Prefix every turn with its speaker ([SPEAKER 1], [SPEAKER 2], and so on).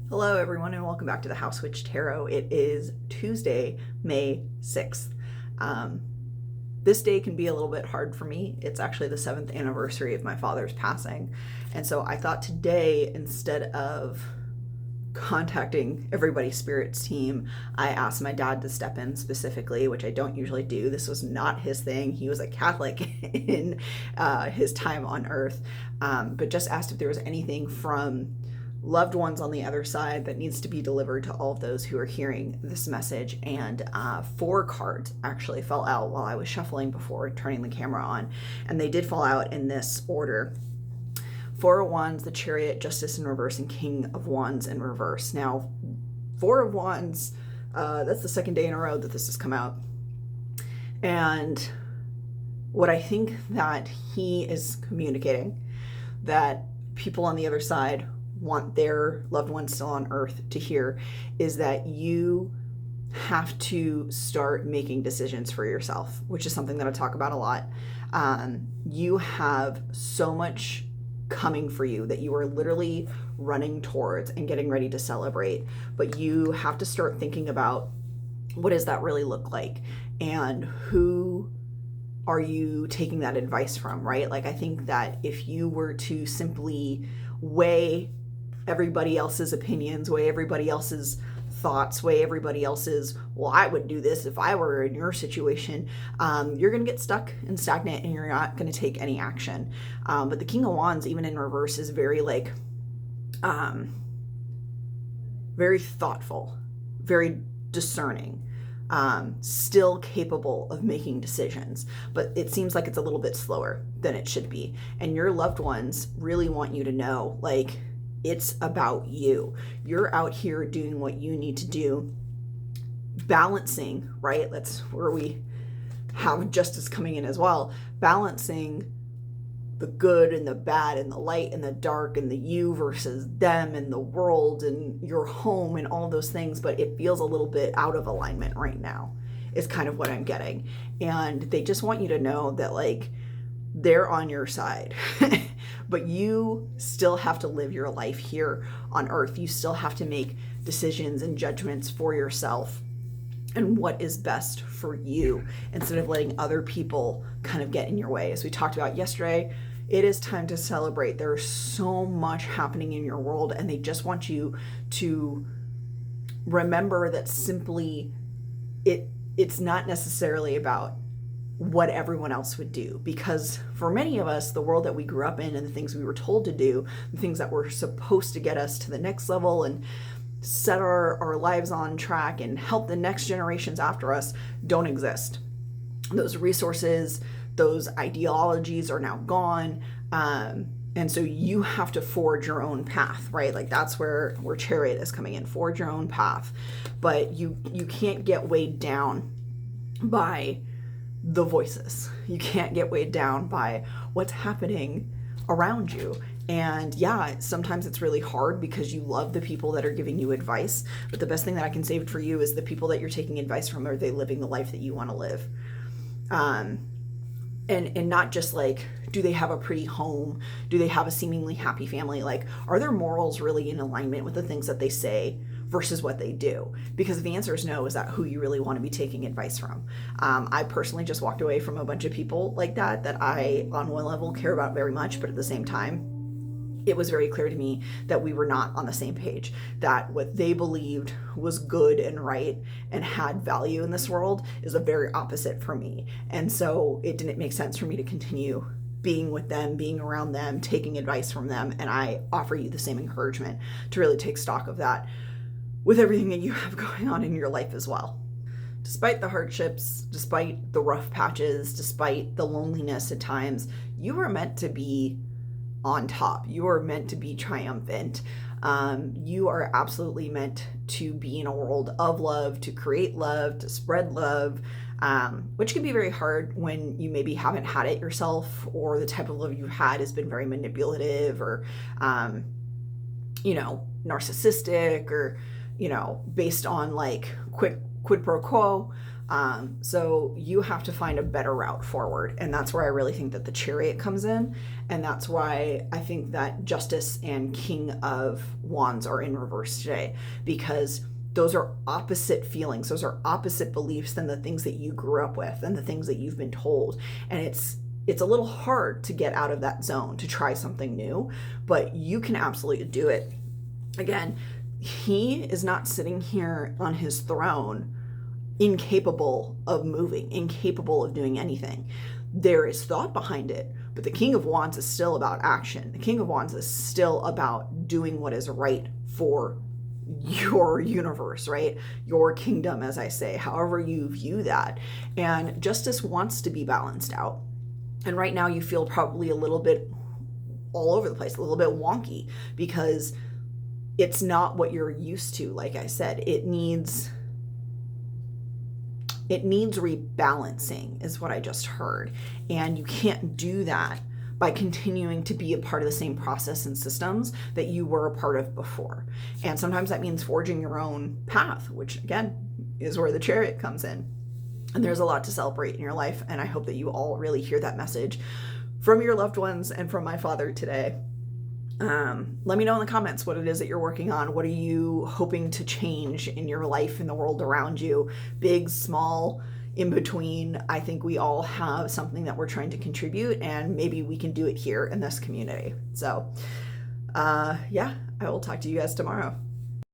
[SPEAKER 1] Hello, everyone, and welcome back to the House Witch Tarot. It is Tuesday, May 6th. Um, this day can be a little bit hard for me. It's actually the 7th anniversary of my father's passing. And so I thought today, instead of contacting everybody's spirits team, I asked my dad to step in specifically, which I don't usually do. This was not his thing. He was a Catholic in his time on earth, but just asked if there was anything from loved ones on the other side that needs to be delivered to all of those who are hearing this message. And 4 cards actually fell out while I was shuffling before turning the camera on, and they did fall out in this order: 4 of Wands, the Chariot, Justice in reverse, and King of Wands in reverse. Now, 4 of Wands, that's the second day in a row that this has come out. And what I think that he is communicating, that people on the other side want their loved ones still on earth to hear, is that you have to start making decisions for yourself, which is something that I talk about a lot. You have so much coming for you that you are literally running towards and getting ready to celebrate, but you have to start thinking about, what does that really look like, and who are you taking that advice from, right? Like, I think that if you were to simply weigh everybody else's opinions, weigh everybody else's thoughts, weigh everybody else's, well, I would do this if I were in your situation, you're going to get stuck and stagnant, and you're not going to take any action. But the King of Wands, even in reverse, is very very thoughtful, very discerning, still capable of making decisions, but it seems like it's a little bit slower than it should be. And your loved ones really want you to know, like, it's about you. You're out here doing what you need to do, balancing, right? That's where we have justice coming in as well, balancing the good and the bad and the light and the dark and the you versus them and the world and your home and all those things. But it feels a little bit out of alignment right now, is kind of what I'm getting. And they just want you to know that, like, they're on your side. But you still have to live your life here on earth. You still have to make decisions and judgments for yourself and what is best for you, instead of letting other people kind of get in your way. As we talked about yesterday, it is time to celebrate. There's so much happening in your world, and they just want you to remember that simply it's not necessarily about what everyone else would do, because for many of us, the world that we grew up in and the things we were told to do, the things that were supposed to get us to the next level and set our lives on track and help the next generations after us, don't exist. Those resources, those ideologies are now gone. And so you have to forge your own path, right? Like, that's where Chariot is coming in. Forge your own path. But you can't get weighed down by the voices. You can't get weighed down by what's happening around you. And yeah, sometimes it's really hard because you love the people that are giving you advice, but the best thing that I can say for you is the people that you're taking advice from, are they living the life that you want to live? And not just like, do they have a pretty home? Do they have a seemingly happy family? Like, are their morals really in alignment with the things that they say versus what they do? Because if the answer is no, is that who you really want to be taking advice from? I personally just walked away from a bunch of people like that I, on one level, care about very much, but at the same time, it was very clear to me that we were not on the same page, that what they believed was good and right and had value in this world is the very opposite for me. And so it didn't make sense for me to continue being with them, being around them, taking advice from them. And I offer you the same encouragement to really take stock of that with everything that you have going on in your life as well. Despite the hardships, despite the rough patches, despite the loneliness at times, you are meant to be on top. You are meant to be triumphant. You are absolutely meant to be in a world of love, to create love, to spread love, which can be very hard when you maybe haven't had it yourself, or the type of love you've had has been very manipulative or, narcissistic, or, based on like quid pro quo. So you have to find a better route forward. And that's where I really think that the Chariot comes in. And that's why I think that Justice and King of Wands are in reverse today, because those are opposite feelings. Those are opposite beliefs than the things that you grew up with and the things that you've been told. And it's a little hard to get out of that zone, to try something new, but you can absolutely do it. Again, he is not sitting here on his throne incapable of moving, incapable of doing anything. There is thought behind it, but the King of Wands is still about action. The King of Wands is still about doing what is right for your universe, right? Your kingdom, as I say, however you view that. And Justice wants to be balanced out. And right now you feel probably a little bit all over the place, a little bit wonky, because it's not what you're used to. Like I said, it needs rebalancing is what I just heard. And you can't do that by continuing to be a part of the same process and systems that you were a part of before. And sometimes that means forging your own path, which again is where the Chariot comes in. And there's a lot to celebrate in your life. And I hope that you all really hear that message from your loved ones and from my father today. Let me know in the comments what it is that you're working on. What are you hoping to change in your life, in the world around you? Big, small, in between. I think we all have something that we're trying to contribute, and maybe we can do it here in this community. So, yeah, I will talk to you guys tomorrow.